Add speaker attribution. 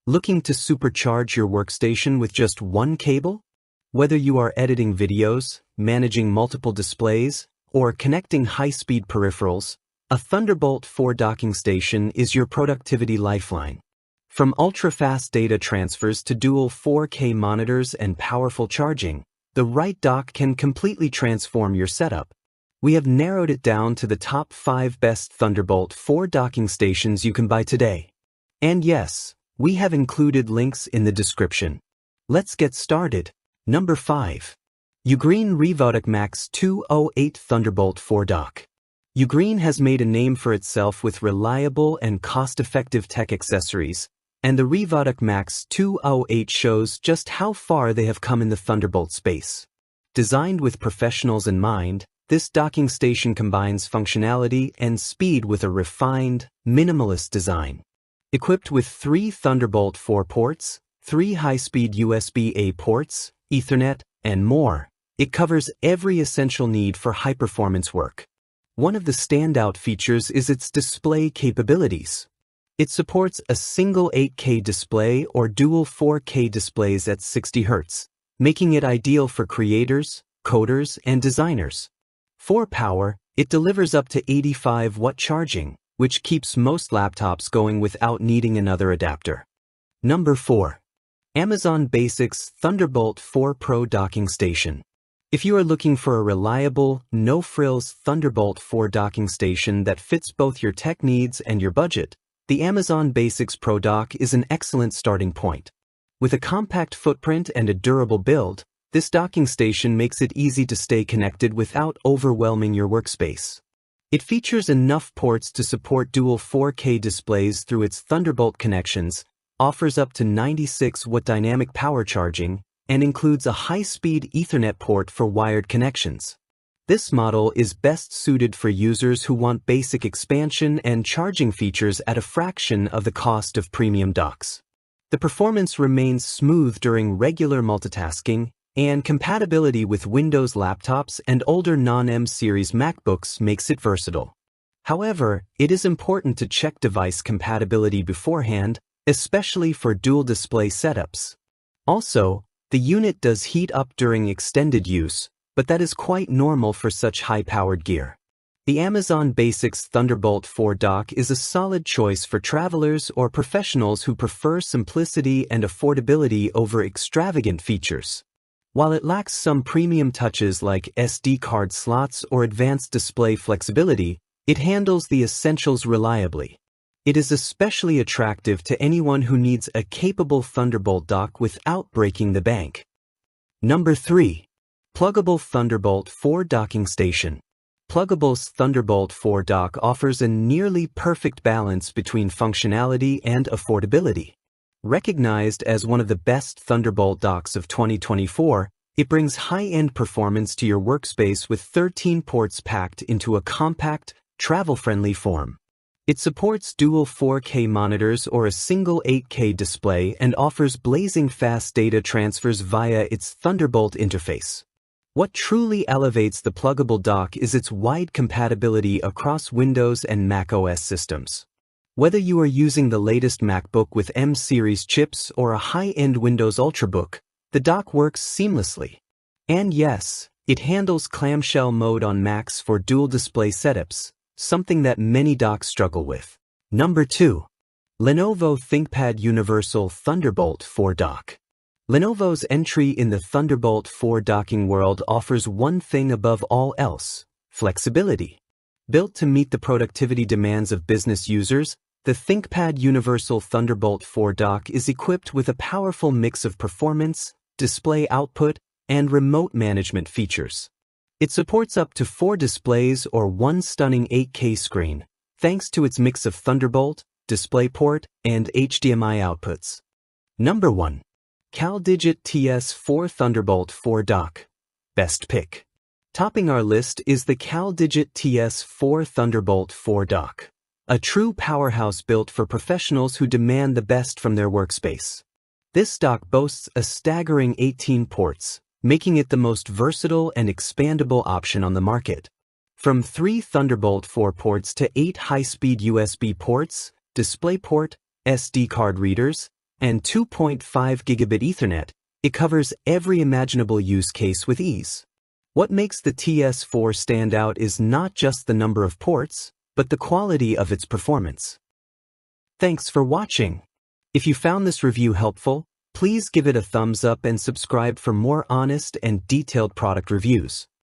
Speaker 1: Looking to supercharge your workstation with just one cable? Whether you are editing videos, managing multiple displays, or connecting high-speed peripherals, a Thunderbolt 4 docking station is your productivity lifeline. From ultra-fast data transfers to dual 4K monitors and powerful charging, the right dock can completely transform your setup. We have narrowed it down to the top 5 best Thunderbolt 4 docking stations you can buy today. And yes, we have included links in the description. Let's get started. Number 5. Ugrine Revotic Max 208 Thunderbolt 4 Dock. Ugreen has made a name for itself with reliable and cost-effective tech accessories, and the Revotic Max 208 shows just how far they have come in the Thunderbolt space. Designed with professionals in mind, this docking station combines functionality and speed with a refined, minimalist design. Equipped with 3 Thunderbolt 4 ports, 3 high-speed USB-A ports, Ethernet, and more, it covers every essential need for high-performance work. One of the standout features is its display capabilities. It supports a single 8K display or dual 4K displays at 60 Hz, making it ideal for creators, coders, and designers. For power, it delivers up to 85-watt charging, which keeps most laptops going without needing another adapter. Number 4. Amazon Basics Thunderbolt 4 Pro Docking Station. If you are looking for a reliable, no-frills Thunderbolt 4 docking station that fits both your tech needs and your budget, the Amazon Basics Pro Dock is an excellent starting point. With a compact footprint and a durable build, this docking station makes it easy to stay connected without overwhelming your workspace. It features enough ports to support dual 4K displays through its Thunderbolt connections, offers up to 96-watt dynamic power charging, and includes a high-speed Ethernet port for wired connections. This model is best suited for users who want basic expansion and charging features at a fraction of the cost of premium docks. The performance remains smooth during regular multitasking, and compatibility with Windows laptops and older non-M series MacBooks makes it versatile. However, it is important to check device compatibility beforehand, especially for dual display setups. Also, the unit does heat up during extended use, but that is quite normal for such high-powered gear. The Amazon Basics Thunderbolt 4 dock is a solid choice for travelers or professionals who prefer simplicity and affordability over extravagant features. While it lacks some premium touches like SD card slots or advanced display flexibility, it handles the essentials reliably. It is especially attractive to anyone who needs a capable Thunderbolt dock without breaking the bank. Number 3. Pluggable Thunderbolt 4 Docking Station. Pluggable's Thunderbolt 4 dock offers a nearly perfect balance between functionality and affordability. Recognized as one of the best Thunderbolt docks of 2024, it brings high-end performance to your workspace with 13 ports packed into a compact, travel-friendly form. It supports dual 4K monitors or a single 8K display and offers blazing fast data transfers via its Thunderbolt interface. What truly elevates the Pluggable dock is its wide compatibility across Windows and Mac OS systems. Whether you are using the latest MacBook with M-series chips or a high-end Windows Ultrabook, the dock works seamlessly. And yes, it handles clamshell mode on Macs for dual display setups, something that many docks struggle with. Number 2. Lenovo ThinkPad Universal Thunderbolt 4 Dock. Lenovo's entry in the Thunderbolt 4 docking world offers one thing above all else: flexibility. Built to meet the productivity demands of business users, the ThinkPad Universal Thunderbolt 4 dock is equipped with a powerful mix of performance, display output, and remote management features. It supports up to 4 displays or one stunning 8K screen, thanks to its mix of Thunderbolt, DisplayPort, and HDMI outputs. Number 1. CalDigit TS4 Thunderbolt 4 Dock. Best pick. Topping our list is the CalDigit TS4 Thunderbolt 4 Dock, a true powerhouse built for professionals who demand the best from their workspace. This dock boasts a staggering 18 ports, making it the most versatile and expandable option on the market. From 3 Thunderbolt 4 ports to 8 high-speed USB ports, DisplayPort, SD card readers, and 2.5 gigabit Ethernet, it covers every imaginable use case with ease. What makes the TS4 stand out is not just the number of ports, but the quality of its performance. Thanks for watching. If you found this review helpful, please give it a thumbs up and subscribe for more honest and detailed product reviews.